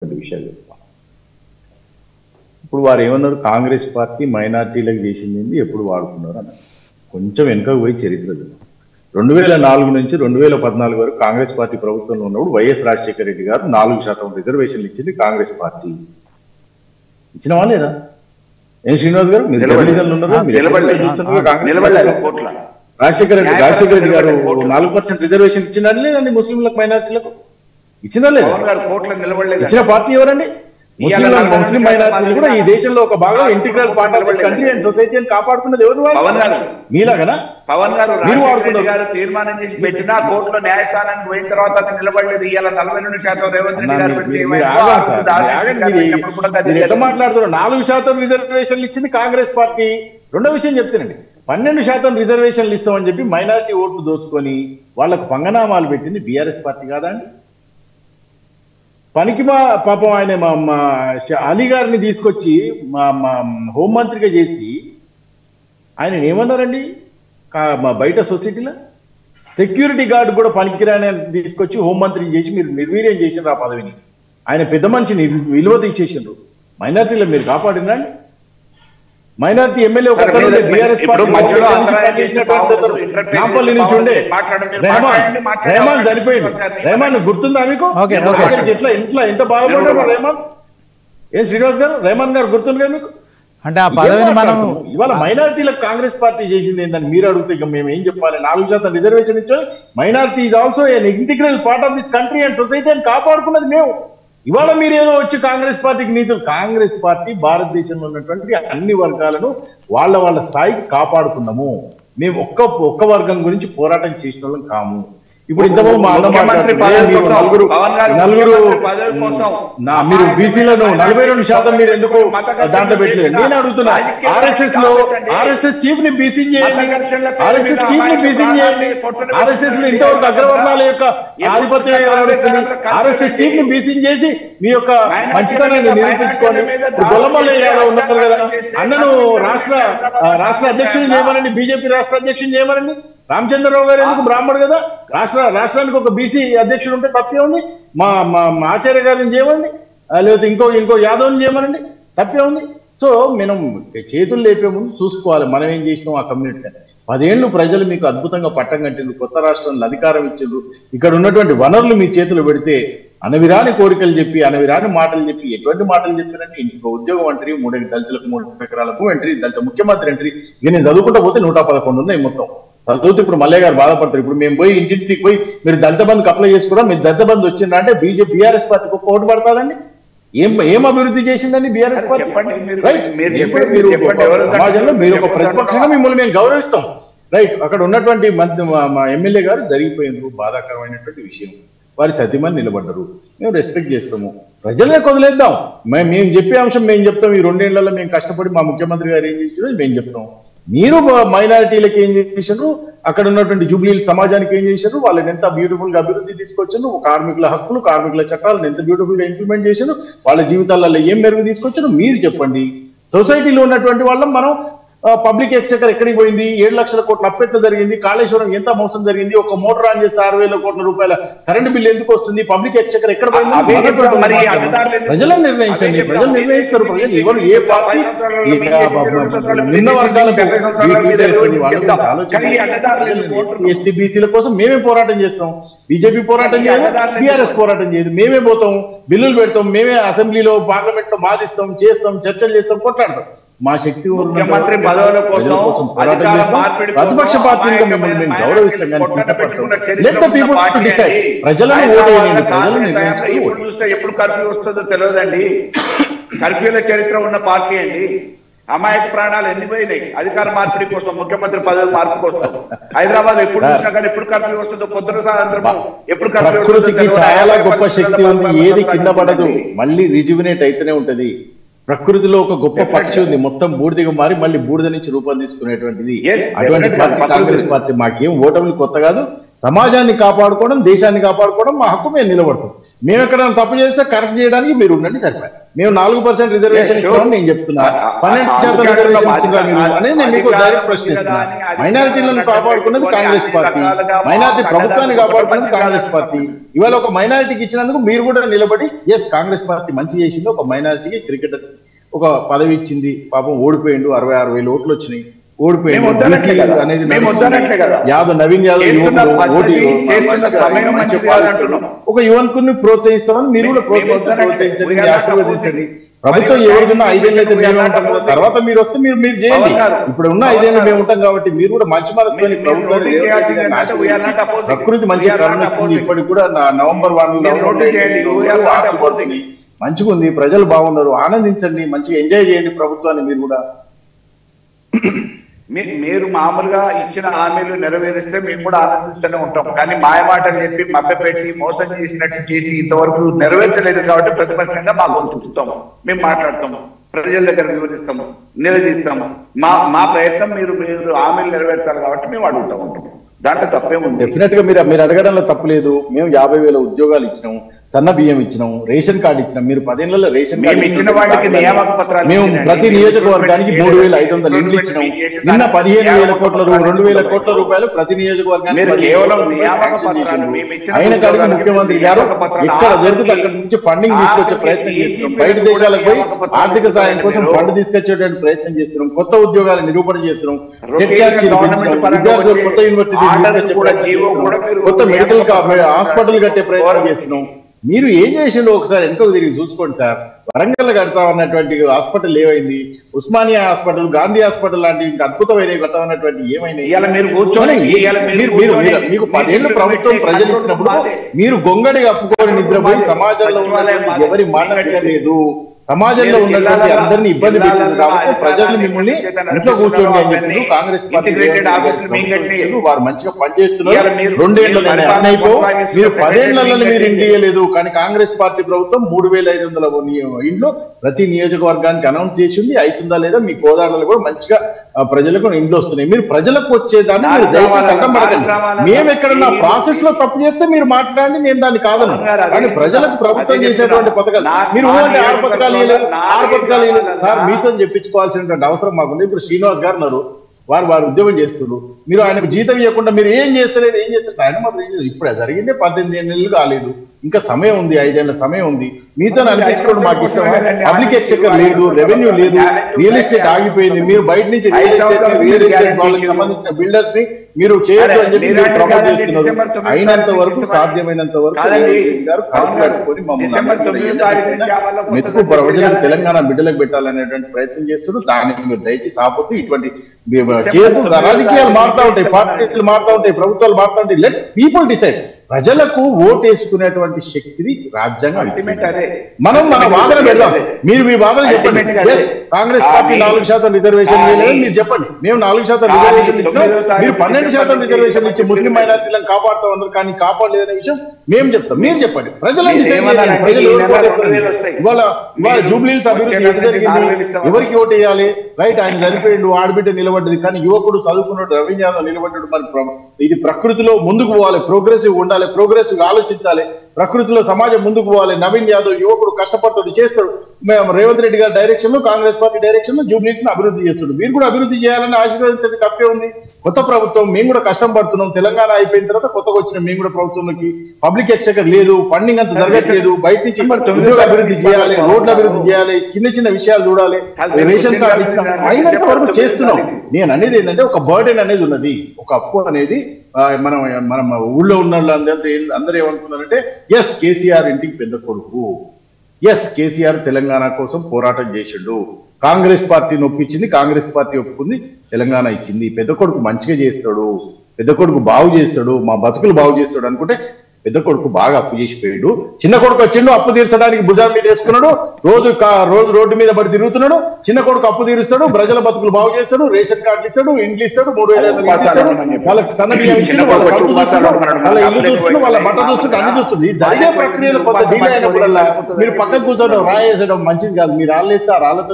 విషయాలు చెప్తాం. ఇప్పుడు వారు ఏమన్నారు, కాంగ్రెస్ పార్టీ మైనార్టీలకు చేసింది ఎప్పుడు వాడుకున్నారు అన్నారు. కొంచెం వెనుకకు పోయి చరిత్ర 2004 నుంచి 2014 వరకు కాంగ్రెస్ పార్టీ ప్రభుత్వంలో ఉన్నప్పుడు వైఎస్ రాజశేఖర రెడ్డి గారు 4% రిజర్వేషన్లు ఇచ్చింది కాంగ్రెస్ పార్టీ. ఇచ్చినవా లేదా? ఏం శ్రీనివాస్ గారు మీరు రాజశేఖర రెడ్డి గారు 4% రిజర్వేషన్ ఇచ్చినారు లేదండి ముస్లింలకు మైనార్టీలకు? ఇచ్చినా లేదా? ఇచ్చిన పార్టీ ఎవరండి? ముస్లిం మైనార్టీలు కూడా ఈ దేశంలో ఒక భాగం, integral part of country and society అని కాపాడుకున్నది ఎవరు? మీలాగనా? పవన్ గారు తీర్మానం చేసి పెట్టినా కోర్టులో న్యాయస్థానానికి పోయిన తర్వాత అది నిలబడలేదు. ఇవాళ 42% రేవంత్ రెడ్డి గారు మాట్లాడుతున్నారు. 4% రిజర్వేషన్లు ఇచ్చింది కాంగ్రెస్ పార్టీ. రెండో విషయం చెప్తానండి, 12% రిజర్వేషన్లు ఇస్తామని చెప్పి మైనారిటీ ఓట్లు దోచుకొని వాళ్లకు పంగనామాలు పెట్టింది బీఆర్ఎస్ పార్టీ కాదా అండి? పనికి పాపం ఆయన మా అలీ గారిని తీసుకొచ్చి మా హోంమంత్రిగా చేసి ఆయన ఏమన్నారండి మా బయట సొసైటీలో? సెక్యూరిటీ గార్డు కూడా పనికిరాని తీసుకొచ్చి హోంమంత్రిని చేసి మీరు నిర్వీర్యం చేసినారు ఆ పదవిని. ఆయన పెద్ద మనిషిని విలువ తీసేసిండ్రు. మైనార్టీలో మీరు కాపాడినండి. మైనార్టీ ఎమ్మెల్యే ఒక బీఆర్ఎస్ నాంపల్లి నుంచి ఉండే రెహమాన్ చనిపోయింది. రెహమాన్ గుర్తుందా మీకు? ఎట్లా ఇంట్లో ఎంత బాధపడ్డాడు రెహమాన్? ఏం శ్రీనివాస్ గారు, రెహమాన్ గారు గుర్తుంది కదా మీకు? అంటే ఆ పదవిని మనం ఇవాళ మైనార్టీలకు కాంగ్రెస్ పార్టీ చేసింది ఏందని మీరు అడిగితే ఇక మేము ఏం చెప్పాలి? 4% రిజర్వేషన్ ఇచ్చాం. Minority is also an integral part of this country and society అని కాపాడుకున్నది మేము. ఇవాళ మీరు ఏదో వచ్చి కాంగ్రెస్ పార్టీకి నీతులు. కాంగ్రెస్ పార్టీ భారతదేశంలో ఉన్నటువంటి అన్ని వర్గాలను వాళ్ళ స్థాయికి కాపాడుకున్నాము. మేము ఒక్క వర్గం గురించి పోరాటం చేసిన వాళ్ళం కాము. ఇప్పుడు ఇంతకుముందు మా అన్న నలుగురు మీరు బీసీలను 42% మీరు ఎందుకు దాంట్లో పెట్టలేదు? నేను అడుగుతున్నా, ఆర్ఎస్ఎస్ చీఫ్ ని బీసింగ్ చేయండి. ఆర్ఎస్ఎస్ లో ఇంతవరకు అగ్రవర్ణాల యొక్క ఆధిపత్యం ఆర్ఎస్ఎస్ చీఫ్ ని బీసింగ్ చేసి మీ యొక్క మంచితనాన్ని నిరూపించుకోండి. గొల్లమల్లయ్య యాదవ్ ఉన్నారు కదా, అన్నను రాష్ట్ర అధ్యక్షుని చేయమనండి, బీజేపీ రాష్ట్ర అధ్యక్షుని చేయమనండి. రామచంద్రరావు గారు ఎందుకు బ్రాహ్మణుడు కదా, రాష్ట్రానికి ఒక బీసీ అధ్యక్షుడు ఉంటే తప్పే ఉంది. మా ఆచార్య గారిని చేయమండి, లేకపోతే ఇంకో యాదవ్ని చేయమనండి, తప్పే ఉంది. సో మనం చేతులు లేపే ముందు చూసుకోవాలి మనం ఏం చేసినాం ఆ కమ్యూనిటీ. 10 ఏళ్ళు ప్రజలు మీకు అద్భుతంగా పట్టం కట్టిండ్రు, కొత్త రాష్ట్రంలో అధికారం ఇచ్చిండ్రు. ఇక్కడ ఉన్నటువంటి వనరులు మీ చేతులు పెడితే అనవిరాని కోరికలు చెప్పి, అనవిరాని మాటలు చెప్పి, ఎటువంటి మాటలు చెప్పారంటే ఇంటికి ఉద్యోగం అంటారు, 3 దళితులకు 3 ఎకరాల భూమి అంటారు, దళిత ముఖ్యమంత్రి అంటారు. ఇక నేను చదువుకుంటా పోతే 111 ఉన్నాయి మొత్తం చదువుతూ. ఇప్పుడు మల్లయ్య గారు బాధపడతారు. ఇప్పుడు మేము పోయి ఇంటింటికి పోయి మీరు దళిత బంధుకు అప్లై చేసుకోవడం, మీరు దళిత బంధు వచ్చిందా అంటే బీఆర్ఎస్ పార్టీకి ఒక ఓటు పడతాదండి. ఏం అభివృద్ధి చేసిందని బీఆర్ఎస్ పార్టీ? సమాజంలో మీరు ఒక ప్రతిపక్షంగా మిమ్మల్ని మేము గౌరవిస్తాం, రైట్? అక్కడ ఉన్నటువంటి మా ఎమ్మెల్యే గారు జరిగిపోయినారు, బాధాకరమైనటువంటి విషయం. వారి సతీమణి నిలబడ్డరు, మేము రెస్పెక్ట్ చేస్తాము. ప్రజలనే కొదిలేద్దాం. మేము చెప్పే అంశం మేము చెప్తాం. ఈ 2 ఏళ్లలో మేము కష్టపడి మా ముఖ్యమంత్రి గారు ఏం చేసారో మేము చెప్తాం. మీరు మైనారిటీలకు ఏం చేశారు, అక్కడ ఉన్నటువంటి జూబ్లీలు సమాజానికి ఏం చేశారు, వాళ్ళని ఎంత బ్యూటిఫుల్ గా అభివృద్ధి తీసుకొచ్చారు, కార్మికుల హక్కులు, కార్మికుల చట్టాలను ఎంత బ్యూటిఫుల్ గా ఇంప్లిమెంట్ చేశారు, వాళ్ళ జీవితాలలో ఏం మెరుగు తీసుకొచ్చారు మీరు చెప్పండి. సొసైటీలో ఉన్నటువంటి వాళ్ళం మనం పబ్లిక్ ఎక్స్చెకర్ ఎక్కడికి పోయింది, 7 లక్షల కోట్ల అప్పెట్ల జరిగింది, కాళేశ్వరం ఎంత మోసం జరిగింది, ఒక మోటార్ ఆన్ చేస్తే 6,000 కోట్ల రూపాయల కరెంటు బిల్లు ఎందుకు వస్తుంది, పబ్లిక్ ఎక్స్చెకర్ ఎక్కడ పోయింది? ప్రజలను నిర్ణయించండి, ప్రజలు నిర్ణయిస్తారు. ప్రజలు ఎవరు ఏ పార్టీ నిన్న వర్గాలకు ఎస్టీ బీసీల కోసం మేమే పోరాటం చేస్తాం. బీజేపీ పోరాటం చేయదు, బీఆర్ఎస్ పోరాటం చేయదు. మేమే పోతాం, బిల్లులు పెడతాం, మేమే అసెంబ్లీలో పార్లమెంట్ లో బాధిస్తాం, చేస్తాం, చర్చలు చేస్తాం, కొట్లాడతాం. మా శక్తి ముఖ్యమంత్రి పదవుల కోసం ప్రతిపక్ష పార్టీగా మిమ్మల్ని మేము గౌరవిస్తాం. ఎప్పుడు కర్ఫ్యూ వస్తుందో తెలియదండి. కర్ఫ్యూల చరిత్ర ఉన్న పార్టీ అండి. అమాయక ప్రాణాలు ఎన్ని పోయినాయి అధికార మార్పిడి కోసం, ముఖ్యమంత్రి పదవి మార్పు కోసం. హైదరాబాద్ ఎప్పుడు చూసినా కానీ ఎప్పుడు కర్ఫ్యూ వస్తుందో, పొద్దున సాయంత్రం ఎప్పుడు కర్ఫ్యూ. చాలా గొప్ప శక్తి ఉంది, ఏది కింద పడదు, మళ్ళీ రిజ్యువినేట్ అయితేనే ఉంటది. ప్రకృతిలో ఒక గొప్ప పక్షి ఉంది, మొత్తం బూడిదగా మారి మళ్ళీ బూడిద నుంచి రూపం తీసుకునేటువంటిది. అటువంటి కాంగ్రెస్ పార్టీ. మాకేం ఓటమిలు కొత్త కాదు. సమాజాన్ని కాపాడుకోవడం, దేశాన్ని కాపాడుకోవడం మా హక్కు. మేము నిలబడతాం. మేము ఎక్కడ తప్పు చేస్తే కరెక్ట్ చేయడానికి మీరు ఉండండి సరిపోయి. మేము 4% రిజర్వేషన్ ఇచ్చామని నేను చెప్తున్నా, 12% రిజర్వేషన్ ఇచ్చిన అనేది నేను మీకు డైరెక్ట్ ప్రశ్నిస్తున్నా. మైనారిటీలను కాపాడుకున్నది కాంగ్రెస్ పార్టీ, మైనారిటీ ప్రభుత్వాన్ని కాపాడుకున్నది కాంగ్రెస్ పార్టీ. ఇవాళ ఒక మైనారిటీకి ఇచ్చినందుకు మీరు కూడా నిలబడి ఎస్ కాంగ్రెస్ పార్టీ మంచి చేసింది, ఒక మైనారిటీకి క్రికెట్ ఒక పదవి ఇచ్చింది, పాపం ఓడిపోయిండు, 66,000 ఓట్లు వచ్చినాయి, ఓడిపోయింది అనేది యాదవ్ నవీన్ యాదవ్ ఒక యువకుని ప్రోత్సహిస్తామని మీరు కూడా ప్రోత్సహించండి, ఆశీర్వదించండి. ప్రభుత్వం ఎవరికన్నా 5 ఏళ్ళు అయితే మేము ఉంటాం కదా, తర్వాత మీరు వస్తే మీరు చేయండి. ఇప్పుడు ఉన్న 5 ఏళ్ళు మేము ఉంటాం కాబట్టి మీరు కూడా మంచి మనసుకొని ప్రభుత్వాన్ని ప్రకృతి మంచి కరుణిస్తుంది. ఇప్పటికి కూడా నవంబర్ 1 మంచిగా ఉంది, ప్రజలు బాగున్నారు, ఆనందించండి, మంచిగా ఎంజాయ్ చేయండి ప్రభుత్వాన్ని. మీరు కూడా మీరు మామూలుగా ఇచ్చిన హామీలు నెరవేరిస్తే మేము కూడా ఆనందిస్తూనే ఉంటాం. కానీ మాయమాటలు చెప్పి మభ్యపెట్టి మోసం చేసినట్టు చేసి ఇంతవరకు నెరవేర్చలేదు కాబట్టి ప్రతిపక్షంగా మా గొంతుతాము, మేము మాట్లాడతాము, ప్రజల దగ్గర వివరిస్తాము, నిలదీస్తాము. మా ప్రయత్నం మీరు హామీలు నెరవేర్చాలి కాబట్టి మేము అడుగుతూ ఉంటాం. దాంట్లో తప్పేముంది? డెఫినెట్ గా మీరు అడగడంలో తప్పలేదు. మేము 50,000 ఉద్యోగాలు ఇచ్చినాం, సన్న బియ్యం ఇచ్చినాం, రేషన్ కార్డు ఇచ్చినాం. మీరు 10 ఏళ్లలో రేషన్ కార్డు ఇచ్చిన వాటికి నియామక పత్రాలు మేము ప్రతి నియోజకవర్గానికి 3,500 ఇండ్లు ఇచ్చినాం. నిన్న 15,000 కోట్ల 2,000 కోట్ల రూపాయలు ప్రతి నియోజకవర్గానికి అయిన కాడికి ముఖ్యమంత్రి గారు ఎక్కడ జరుగుతుంది అక్కడి నుంచి ఫండింగ్ తీసుకొచ్చే ప్రయత్నం చేస్తున్నాం. బయట దేశాలకు పోయి ఆర్థిక సాయం కోసం ఫండ్ తీసుకొచ్చేటువంటి ప్రయత్నం చేస్తున్నాం. కొత్త ఉద్యోగాలు నిరూపణ చేస్తున్నాం. విద్యార్థులు కొత్త యూనివర్సిటీ కొత్త మెడికల్ హాస్పిటల్ కట్టే ప్రయత్నం చేస్తున్నాం. మీరు ఏం చేసిండో ఒకసారి వెనుకకు తిరిగి చూసుకోండి సార్. వరంగల్ కడతా ఉన్నటువంటి హాస్పిటల్ ఏమైంది? ఉస్మానియా హాస్పిటల్, గాంధీ హాస్పిటల్ లాంటి ఇంకా అద్భుతమైనవి కడతా ఉన్నటువంటి ఏమైనా మీరు కూర్చొని మీకు 10 ఏళ్ళు ప్రభుత్వం ప్రజలు ఇచ్చినప్పుడు మీరు గొంగడి కప్పుకొని నిద్రపోయి సమాజంలో ఉన్న ఎవరి మాట్లాడలేదు, సమాజంలో ఉన్నటువంటి అందరినీ ఇబ్బంది పెట్టింది కాబట్టి ప్రజలు మిమ్మల్ని ఇంట్లో కూర్చోండి అని చెప్పి కాంగ్రెస్ పార్టీ వారు మంచిగా పనిచేస్తున్నారు. 2 ఏళ్లలో అయిపో మీరు 10 ఏళ్లలో మీరు ఇండియలేదు. కానీ కాంగ్రెస్ పార్టీ ప్రభుత్వం 3,500 ఇండ్లు ప్రతి నియోజకవర్గానికి అనౌన్స్ చేసింది. అవుతుందా లేదా మీ కోదాడలో కూడా మంచిగా ప్రజలకు ఇండ్లు వస్తున్నాయి. మీరు ప్రజలకు వచ్చేదాన్ని మీరు దయచేసి అడ్డం పడకండి. మేము ఎక్కడన్నా ప్రాసెస్ లో తప్పు చేస్తే మీరు మాట్లాడండి, నేను దాన్ని కాదను. కానీ ప్రజలకు ప్రభుత్వం చేసేటువంటి పథకాలు మీరు 6 పథకాలు సార్ మీతో చెప్పించుకోవాల్సినటువంటి అవసరం మాకుంది. ఇప్పుడు శ్రీనివాస్ గారు ఉన్నారు, వారు ఉద్యోగం చేస్తున్నారు. మీరు ఆయనకు జీతం ఇవ్వకుండా మీరు ఏం చేస్తలేదు, ఆయన మాత్రం ఇప్పుడు జరిగిందే 18 నెలలు కాలేదు, ఇంకా సమయం ఉంది, 5 ఏళ్ల సమయం ఉంది. మీతో అనిపించుకోవడం మాకు ఇష్టం. పబ్లిక్ ఎక్స్చెకర్ లేదు, రెవెన్యూ లేదు, రియల్ ఎస్టేట్ ఆగిపోయింది. మీరు బయట నుంచి రియల్ ఎస్టేట్ వాళ్ళకి సంబంధించిన బిల్డర్స్ ని మీరు చేయొచ్చు అని చెప్పి మీరు ప్రమోట్ చేస్తున్నారు. అయినంత వరకు సాధ్యమైనంత వరకు మెతుకు ప్రజలకు తెలంగాణ బిడ్డలకు పెట్టాలనేటువంటి ప్రయత్నం చేస్తున్నారు. దానికి మీరు దయచేసి ఆపొద్దు. ఇటువంటి రాజకీయాలు మారుతూ ఉంటాయి, పార్టీలు మారుతూ ఉంటాయి, ప్రభుత్వాలు మారుతూ ఉంటాయి. Let people decide. ప్రజలకు ఓటు వేసుకునేటువంటి శక్తిని రాజ్యాంగం మనం మన వాదన పెడదాం. మీరు మీ వాదన చెప్పండి. కాంగ్రెస్ పార్టీ 4% రిజర్వేషన్ చేయలేదని మీరు చెప్పండి. మేము 4% రిజర్వేషన్ ఇచ్చాం, మీరు 12% రిజర్వేషన్ ఇచ్చి ముస్లిం మైనారిటీలను కాపాడుతూ ఉన్నారు, కానీ కాపాడలేదనే విషయం మేము చెప్తాం. మీరు చెప్పండి. ప్రజలను ఇవాళ జూబ్లీహిల్స్ అభివృద్ధి ఎటు జరిగింది, ఎవరికి ఓటు వేయాలి? రైట్, ఆయన చనిపోయిండు, ఆడబిడ్డ నిలబడ్డది, కానీ యువకుడు చదువుకున్నాడు, రవీంద్ర యాదవ్ నిలబడ్డాడు. మరి ఇది ప్రకృతిలో ముందుకు పోవాలి, ప్రోగ్రెసివ్ ఉండాలి, ప్రోగ్రెసివ్ ఆలోచించాలి, ప్రకృతిలో సమాజం ముందుకు పోవాలి. నవీన్ యాదవ్ యువకుడు కష్టపడతాడు, చేస్తాడు. రేవంత్ రెడ్డి గారి డైరెక్షన్ లో, కాంగ్రెస్ పార్టీ డైరెక్షన్ లో జూబ్లీహిల్స్ అభివృద్ధి చేస్తాడు. మీరు కూడా అభివృద్ధి చేయాలని ఆశీర్వదించండి, తప్పే ఉంది. కొత్త ప్రభుత్వం, మేము కూడా కష్టం పడుతున్నాం. తెలంగాణ అయిపోయిన తర్వాత కొత్తగా వచ్చిన మేము కూడా ప్రభుత్వంలోకి పబ్లిక్ ఎక్స్చెకర్ లేదు, ఫండింగ్ అంత జరగట్లేదు. బయట నుంచి ఉద్యోగ అభివృద్ధి చేయాలి, రోడ్ల అభివృద్ధి చేయాలి, చిన్న విషయాలు చూడాలి, రేషన్ కార్డు ఇచ్చినాం, అయినంత వరకు చేస్తున్నాం. నేను అనేది ఏంటంటే ఒక బర్డెన్ అనేది ఉన్నది, ఒక అప్పు అనేది మనం ఊళ్ళో ఉన్న అందరూ ఏమనుకున్నారంటే ఎస్ కేసీఆర్ ఇంటికి పెద్ద కొడుకు, ఎస్ కేసీఆర్ తెలంగాణ కోసం పోరాటం చేసిండు, కాంగ్రెస్ పార్టీని ఒప్పించింది, కాంగ్రెస్ పార్టీ ఒప్పుకుంది, తెలంగాణ ఇచ్చింది, పెద్ద కొడుకు మంచిగా చేస్తాడు, పెద్ద కొడుకు బాగు చేస్తాడు, మా బతుకులు బాగు చేస్తాడు అనుకుంటే పెద్ద కొడుకు బాగా అప్పు చేసిపోయాడు. చిన్న కొడుకు వచ్చిండు, అప్పు తీర్చడానికి భుజాల మీద వేసుకున్నాడు, రోజు రోడ్డు మీద పడి తిరుగుతున్నాడు. చిన్న కొడుకు అప్పు తీరుస్తాడు, ప్రజల బతుకులు బాగు చేస్తాడు, రేషన్ కార్డు ఇస్తాడు, ఇండ్లు ఇస్తాడు, 3,500 వాళ్ళకి సన్న బియ్యం ఇచ్చాడు, వాళ్ళ ఇల్లు చూస్తున్నాడు, వాళ్ళ బట్ట చూస్తుంటే అన్ని చూస్తుంది. జరిగే ప్రక్రియలో కొంత డిలే అయినప్పుడల్లా మీరు పక్కకు కూర్చోడం రాయేసడం మంచిది కాదు. మీరు రాళ్ళేస్తే ఆ రాళ్లతో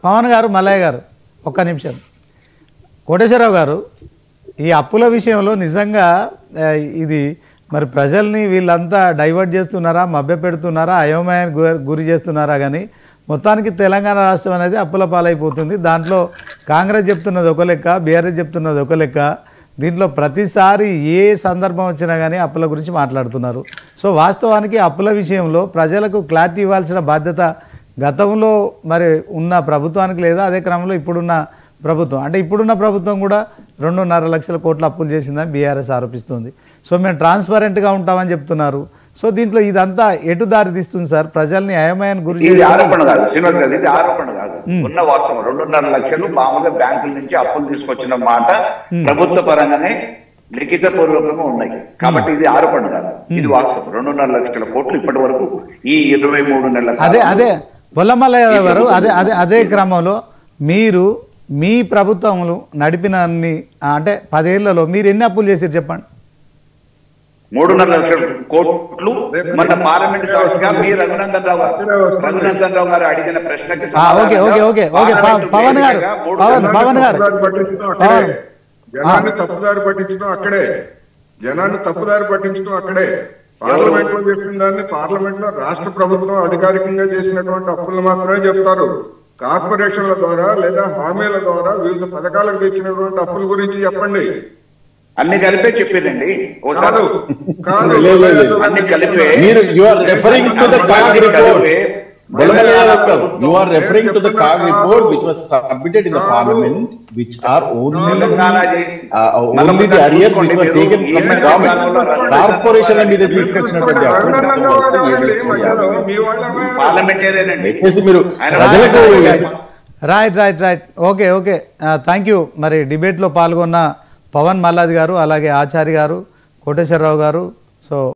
పవన్ గారు మల్లయ్య గారు ఒక్క నిమిషం. కోటేశ్వరరావు గారు, ఈ అప్పుల విషయంలో నిజంగా ఇది మరి ప్రజల్ని వీళ్ళంతా డైవర్ట్ చేస్తున్నారా, మభ్య పెడుతున్నారా, అయోమయానికి గురి చేస్తున్నారా, కానీ మొత్తానికి తెలంగాణ రాష్ట్రం అనేది అప్పుల పాలైపోతుంది. దాంట్లో కాంగ్రెస్ చెప్తున్నది ఒక లెక్క, బీఆర్ఎస్ చెప్తున్నది ఒక లెక్క. దీంట్లో ప్రతిసారి ఏ సందర్భం వచ్చినా కానీ అప్పుల గురించి మాట్లాడుతున్నారు. సో వాస్తవానికి అప్పుల విషయంలో ప్రజలకు క్లారిటీ ఇవ్వాల్సిన బాధ్యత గతంలో మరి ఉన్న ప్రభుత్వానికి లేదా అదే క్రమంలో ఇప్పుడున్న ప్రభుత్వం, అంటే ఇప్పుడున్న ప్రభుత్వం కూడా 2.5 లక్షల కోట్ల అప్పులు చేసిందని బీఆర్ఎస్ ఆరోపిస్తుంది. సో మేము ట్రాన్స్పరెంట్గా ఉంటామని చెప్తున్నారు. సో దీంట్లో ఇదంతా ఎటు దారి తీస్తుంది సార్? ప్రజల్ని అయోమయానికి గురి ఇది ఆరోపణ కాదు శ్రీనివాస్ గారు, ఇది ఆరోపణ కాదు, ఉన్న వాస్తవం. 2.5 లక్షలు మామూలుగా బ్యాంకుల నుంచి అప్పులు తీసుకొచ్చిన మాట ప్రభుత్వ పరంగానే లిఖిత పూర్వకంగా ఉన్నాయి. కాబట్టి ఇది ఆరోపణ కాదు, ఇది వాస్తవం. 2.5 లక్షల కోట్లు ఇప్పటి వరకు ఈ 23 నెలల అదే పొల్లమల్ల గారు అదే క్రమంలో మీరు మీ ప్రభుత్వములు నడిపిన అంటే 10 ఏళ్లలో మీరు ఎన్ని అప్పులు చేశారు చెప్పండి? 3.5 లక్షల కోట్లు. మన పార్లమెంట్ సాక్షిగా మీ రఘునందన్ రావు గారు అడిగిన ప్రశ్నకి పవన్ గారు జనాన్ని తప్పుదారి పట్టించడం అక్కడే, జనాన్ని తప్పుదారి పట్టించడం అక్కడే. పార్లమెంట్ లో చెప్పిన దాన్ని పార్లమెంట్ లో రాష్ట్ర ప్రభుత్వం అధికారికంగా చేసినటువంటి అప్పులు మాత్రమే చెప్తారు. కార్పొరేషన్ల ద్వారా లేదా హామీల ద్వారా వివిధ పథకాలకు తెచ్చినటువంటి అప్పుల గురించి చెప్పండి. అన్ని కలిపే చెప్పేదండి. కాదు కాదు, అన్ని కలిపే. You are referring to the CAG report. You are referring to the CAG report which was submitted in the parliament, which are only the arrears which were taken from the government. Corporation మీద తీసుకొచ్చినటువంటి పార్లమెంటేరియనండి. Right okay thank you. మరి డిబేట్లో పాల్గొన్న పవన్ మల్లాది గారు, అలాగే ఆచార్య గారు, కోటేశ్వరరావు గారు, సో